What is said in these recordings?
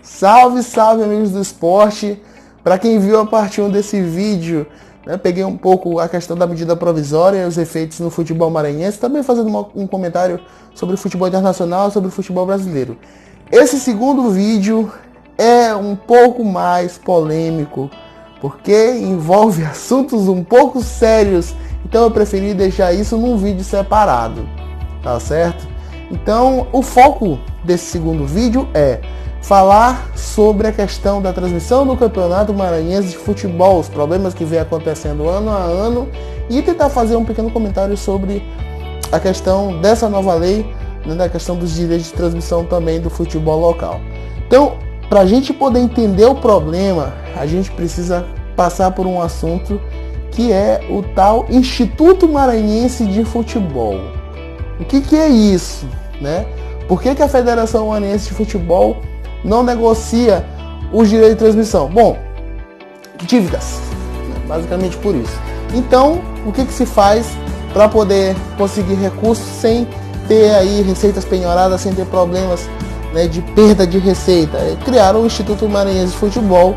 Salve, salve, amigos do esporte! Para quem viu a parte 1 desse vídeo, peguei um pouco a questão da medida provisória e os efeitos no futebol maranhense, também fazendo um comentário sobre o futebol internacional, sobre o futebol brasileiro. Esse segundo vídeo é um pouco mais polêmico, porque envolve assuntos um pouco sérios, então eu preferi deixar isso num vídeo separado, tá certo? Então, o foco desse segundo vídeo é falar sobre a questão da transmissão do Campeonato Maranhense de Futebol, os problemas que vem acontecendo ano a ano, e tentar fazer um pequeno comentário sobre a questão dessa nova lei, da questão dos direitos de transmissão também do futebol local. Então, para a gente poder entender o problema, a gente precisa passar por um assunto que é o tal Instituto Maranhense de Futebol. O que é isso, né? Por que a Federação Maranhense de Futebol não negocia os direitos de transmissão? Bom, dívidas, basicamente por isso. Então, o que se faz para poder conseguir recursos sem ter aí receitas penhoradas, sem ter problemas, de perda de receita? Criaram o Instituto Maranhense de Futebol,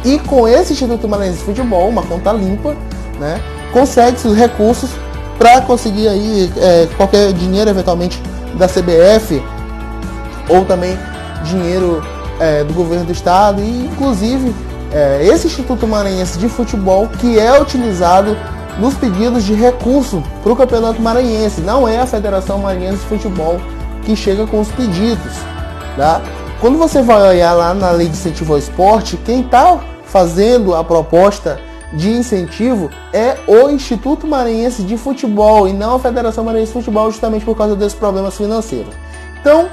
e com esse Instituto Maranhense de Futebol, uma conta limpa, consegue-se os recursos para conseguir aí qualquer dinheiro eventualmente da CBF, ou também dinheiro do governo do estado, e inclusive esse Instituto Maranhense de Futebol que é utilizado nos pedidos de recurso para o Campeonato Maranhense. Não é a Federação Maranhense de Futebol que chega com os pedidos, tá? Quando você vai olhar lá na Lei de Incentivo ao Esporte, quem está fazendo a proposta de incentivo é o Instituto Maranhense de Futebol e não a Federação Maranhense de Futebol, justamente por causa desses problemas financeiros. Então,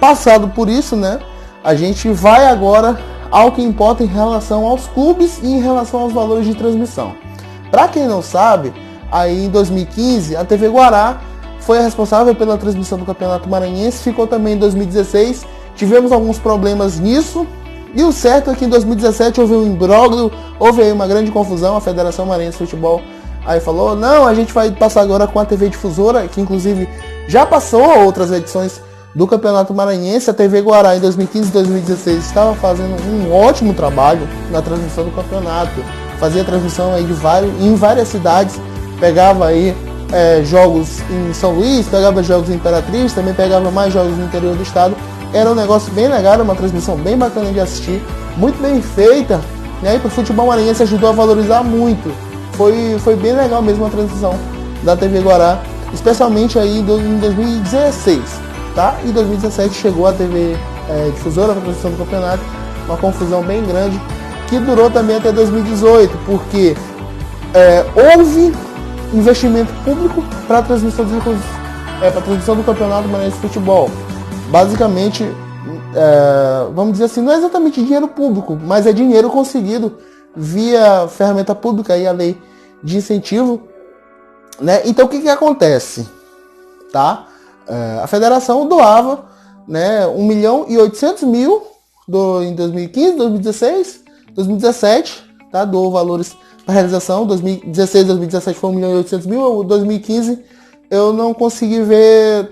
passado por isso, a gente vai agora ao que importa em relação aos clubes e em relação aos valores de transmissão. Para quem não sabe, aí em 2015 a TV Guará foi a responsável pela transmissão do Campeonato Maranhense, ficou também em 2016, tivemos alguns problemas nisso, e o certo é que em 2017 houve um imbróglio, houve aí uma grande confusão, a Federação Maranhense de Futebol aí falou, não, a gente vai passar agora com a TV Difusora, que inclusive já passou a outras edições do Campeonato Maranhense. A TV Guará em 2015 e 2016 estava fazendo um ótimo trabalho na transmissão do campeonato, fazia transmissão aí em várias cidades, pegava aí jogos em São Luís, pegava jogos em Imperatriz, também pegava mais jogos no interior do estado. Era um negócio bem legal, uma transmissão bem bacana de assistir, muito bem feita, e para o futebol maranhense ajudou a valorizar muito. Foi bem legal mesmo a transmissão da TV Guará, especialmente aí em 2016, tá? Em 2017 chegou a TV Difusora para a transmissão do campeonato, uma confusão bem grande, que durou também até 2018, porque houve investimento público para a transmissão do Campeonato Maranhense de Futebol. Basicamente, vamos dizer assim, não é exatamente dinheiro público, mas é dinheiro conseguido via ferramenta pública e a lei de incentivo, Então o que acontece, tá? A federação doava, 1.800.000 em 2015, 2016, 2017, tá? Doou valores para realização. 2016, 2017 foi 1.800.000, 2015 eu não consegui ver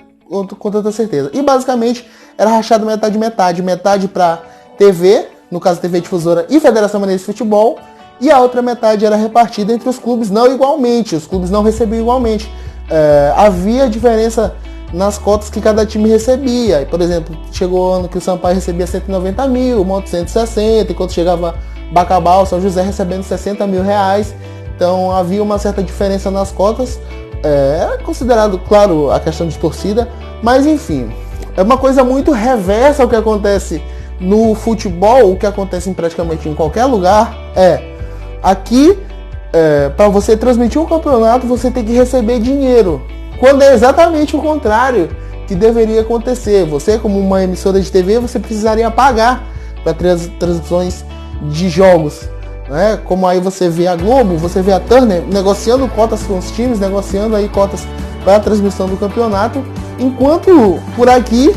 com tanta certeza. E basicamente era rachado metade para TV, no caso TV Difusora e Federação Maranhense de Futebol, e a outra metade era repartida entre os clubes, não igualmente, os clubes não recebiam igualmente. Havia diferença nas cotas que cada time recebia. Por exemplo, chegou o ano que o Sampaio recebia 190.000, o Monte 160, enquanto chegava Bacabal, São José recebendo 60 mil reais. Então havia uma certa diferença nas cotas. Era considerado, claro, a questão de torcida, mas enfim, é uma coisa muito reversa ao que acontece no futebol, o que acontece em praticamente em qualquer lugar. Aqui, para você transmitir um campeonato, você tem que receber dinheiro, quando é exatamente o contrário que deveria acontecer. Você, como uma emissora de TV, você precisaria pagar para transmissões de jogos, Como aí você vê a Globo, você vê a Turner negociando cotas com os times, negociando aí cotas para a transmissão do campeonato, enquanto por aqui,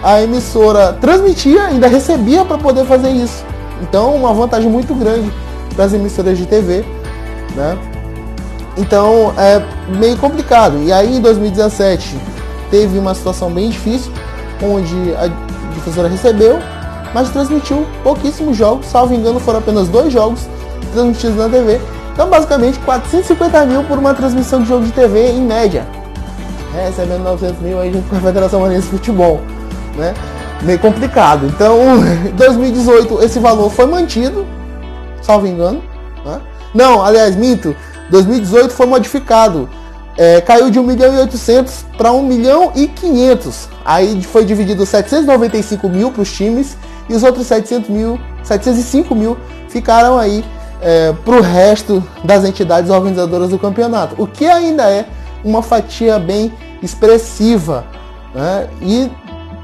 a emissora transmitia, ainda recebia para poder fazer isso. Então, uma vantagem muito grande para as emissoras de TV, Então, é meio complicado. E aí, em 2017, teve uma situação bem difícil, onde a Difusora recebeu, mas transmitiu pouquíssimos jogos, salvo engano foram apenas 2 jogos transmitidos na TV. Então basicamente 450 mil por uma transmissão de jogo de TV em média, recebendo 900 mil aí junto com a Federação Maranhense de Futebol, né? Meio complicado. Então em 2018 esse valor foi mantido, salvo engano, né? Não, aliás, minto, 2018 foi modificado, caiu de 1.800.000 para 1.500.000. Aí foi dividido 795 mil para os times e os outros 705 mil ficaram aí para o resto das entidades organizadoras do campeonato, o que ainda é uma fatia bem expressiva, né? E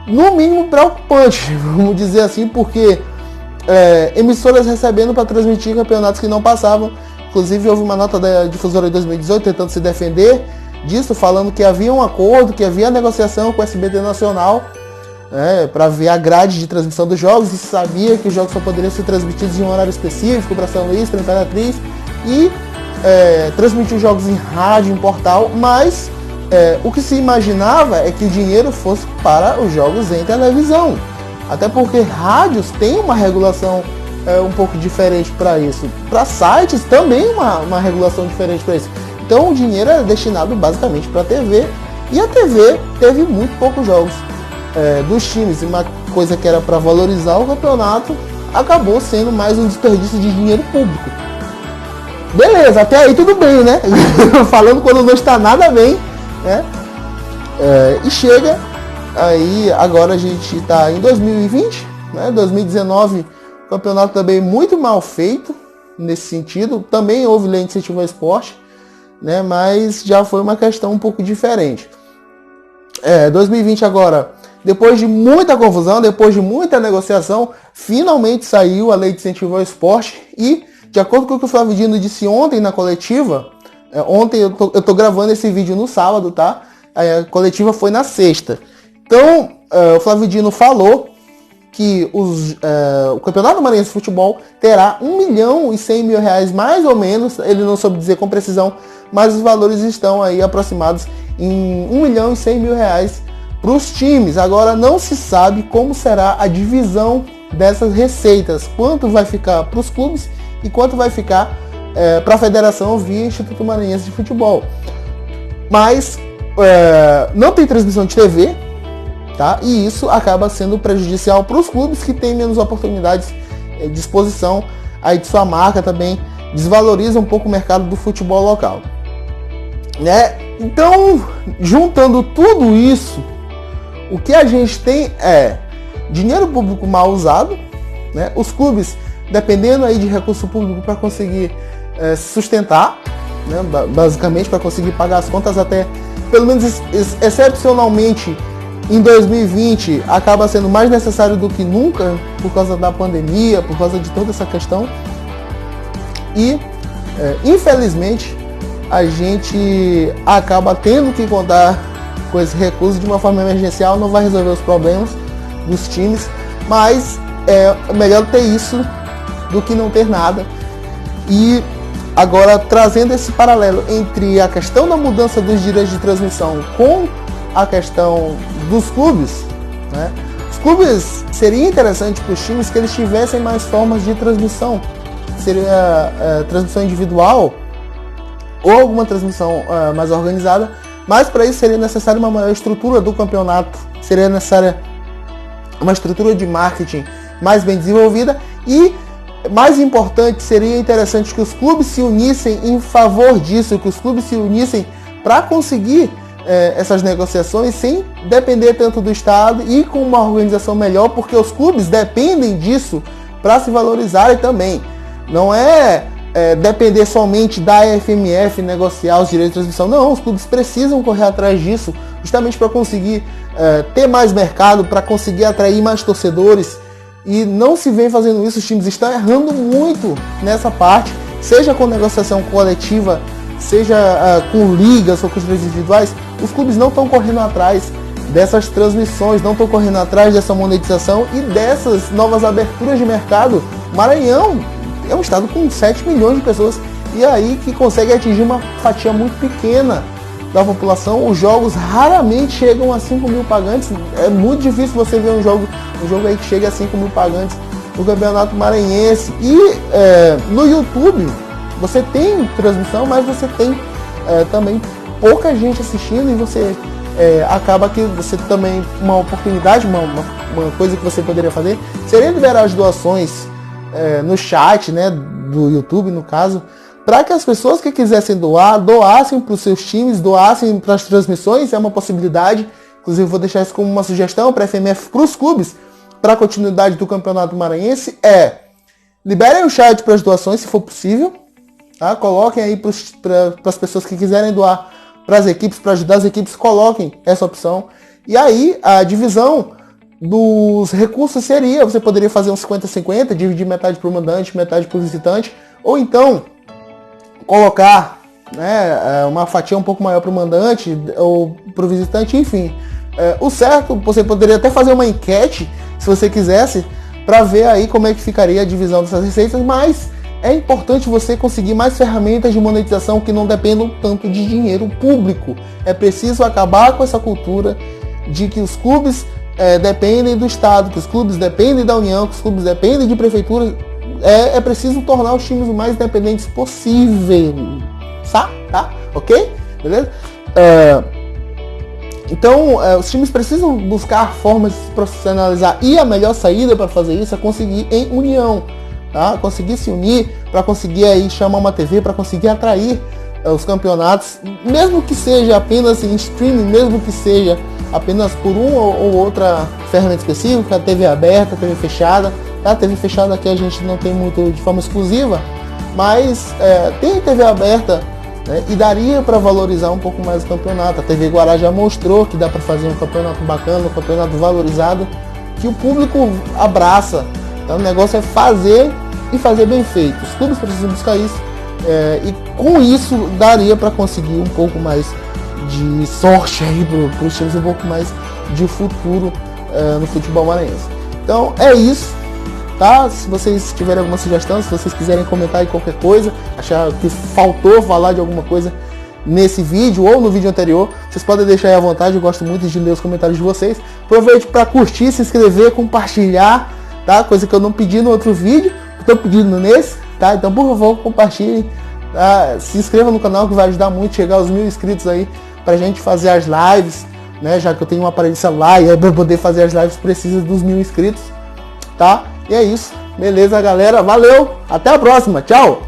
no mínimo preocupante, vamos dizer assim, porque emissoras recebendo para transmitir campeonatos que não passavam. Inclusive houve uma nota da Difusora de 2018 tentando se defender disso, falando que havia um acordo, que havia negociação com o SBT Nacional, para ver a grade de transmissão dos jogos, e se sabia que os jogos só poderiam ser transmitidos em um horário específico para São Luís, para Imperatriz, e transmitir os jogos em rádio, em portal, mas o que se imaginava é que o dinheiro fosse para os jogos em televisão, até porque rádios têm uma regulação um pouco diferente para isso, para sites também uma regulação diferente para isso. Então o dinheiro é destinado basicamente para a TV, e a TV teve muito poucos jogos dos times, e uma coisa que era para valorizar o campeonato acabou sendo mais um desperdício de dinheiro público. Beleza, até aí tudo bem, né? Falando quando não está nada bem, né? E chega aí, agora a gente está em 2020, né? 2019, campeonato também muito mal feito nesse sentido, também houve lei de incentivo ao esporte, né? Mas já foi uma questão um pouco diferente. 2020 agora, depois de muita confusão, depois de muita negociação, finalmente saiu a lei de incentivo ao esporte e, de acordo com o que o Flávio Dino disse ontem na coletiva, ontem eu tô gravando esse vídeo no sábado, tá? A coletiva foi na sexta. Então, o Flávio Dino falou que o Campeonato Maranhense de Futebol terá R$1.100.000 mais ou menos, ele não soube dizer com precisão, mas os valores estão aí aproximados em R$1.100.000 para os times. Agora não se sabe como será a divisão dessas receitas, quanto vai ficar para os clubes e quanto vai ficar para a federação via Instituto Maranhense de Futebol. Mas não tem transmissão de TV, tá? E isso acaba sendo prejudicial para os clubes que têm menos oportunidades de exposição aí de sua marca, também desvaloriza um pouco o mercado do futebol local, né? Então, juntando tudo isso, o que a gente tem é dinheiro público mal usado, né? Os clubes dependendo aí de recurso público para conseguir se sustentar, né? Basicamente para conseguir pagar as contas, até pelo menos excepcionalmente em 2020 acaba sendo mais necessário do que nunca por causa da pandemia, por causa de toda essa questão. E infelizmente a gente acaba tendo que contar com esse recurso de uma forma emergencial. Não vai resolver os problemas dos times, mas é melhor ter isso do que não ter nada. E agora, trazendo esse paralelo entre a questão da mudança dos direitos de transmissão com a questão dos clubes, né? Os clubes, seria interessante para os times que eles tivessem mais formas de transmissão. Seria transmissão individual ou alguma transmissão mais organizada, mas para isso seria necessária uma maior estrutura do campeonato, seria necessária uma estrutura de marketing mais bem desenvolvida e, mais importante, seria interessante que os clubes se unissem em favor disso, que os clubes se unissem para conseguir essas negociações sem depender tanto do Estado e com uma organização melhor, porque os clubes dependem disso para se valorizarem também. Não depender somente da FMF negociar os direitos de transmissão. Não, os clubes precisam correr atrás disso justamente para conseguir ter mais mercado, para conseguir atrair mais torcedores, e não se vem fazendo isso. Os times estão errando muito nessa parte, seja com negociação coletiva, seja com ligas ou com os direitos individuais. Os clubes não estão correndo atrás dessas transmissões, não estão correndo atrás dessa monetização e dessas novas aberturas de mercado. Maranhão é um estado com 7 milhões de pessoas, e aí que consegue atingir uma fatia muito pequena da população, os jogos raramente chegam a 5 mil pagantes. É muito difícil você ver um jogo aí que chegue a 5 mil pagantes no Campeonato Maranhense. E no YouTube você tem transmissão, mas você tem também pouca gente assistindo, e você acaba que você também, uma oportunidade, uma coisa que você poderia fazer seria liberar as doações no chat, né, do YouTube, no caso, para que as pessoas que quisessem doassem para os seus times, doassem para as transmissões. É uma possibilidade. Inclusive, vou deixar isso como uma sugestão para a FMF, para os clubes, para a continuidade do Campeonato Maranhense. Liberem o chat para as doações, se for possível. Tá? Coloquem aí para as pessoas que quiserem doar para as equipes, para ajudar as equipes, coloquem essa opção. E aí, a divisão dos recursos seria: você poderia fazer um 50-50, dividir metade para o mandante, metade para o visitante, ou então colocar, né, uma fatia um pouco maior para o mandante ou para o visitante, enfim. O certo, você poderia até fazer uma enquete, se você quisesse, para ver aí como é que ficaria a divisão dessas receitas, mas é importante você conseguir mais ferramentas de monetização que não dependam tanto de dinheiro público. É preciso acabar com essa cultura de que os clubes dependem do Estado, que os clubes dependem da União, que os clubes dependem de prefeituras. É preciso tornar os times o mais independentes possível, tá? Ok? Beleza? Então, os times precisam buscar formas de se profissionalizar, e a melhor saída para fazer isso é conseguir em união, tá? Conseguir se unir para conseguir aí chamar uma TV, para conseguir atrair os campeonatos, mesmo que seja apenas em streaming, mesmo que seja apenas por uma ou outra ferramenta específica, TV aberta, TV fechada. A TV fechada aqui a gente não tem muito de forma exclusiva, mas tem TV aberta, né, e daria para valorizar um pouco mais o campeonato. A TV Guará já mostrou que dá para fazer um campeonato bacana, um campeonato valorizado, que o público abraça. Então o negócio é fazer, e fazer bem feito. Os clubes precisam buscar isso, e com isso daria para conseguir um pouco mais de sorte aí para os times, um pouco mais de futuro no futebol maranhense. Então é isso. Tá? Se vocês tiverem alguma sugestão, se vocês quiserem comentar aí qualquer coisa, achar que faltou falar de alguma coisa nesse vídeo ou no vídeo anterior, vocês podem deixar aí à vontade. Eu gosto muito de ler os comentários de vocês. Aproveite para curtir, se inscrever, compartilhar, tá? Coisa que eu não pedi no outro vídeo, estou pedindo nesse, tá? Então, por favor, compartilhem, tá? Se inscreva no canal, que vai ajudar muito a chegar aos 1000 inscritos aí, pra gente fazer as lives, né? Já que eu tenho um aparelho de celular, e aí para poder fazer as lives precisa dos 1000 inscritos, tá? E é isso. Beleza, galera? Valeu! Até a próxima! Tchau!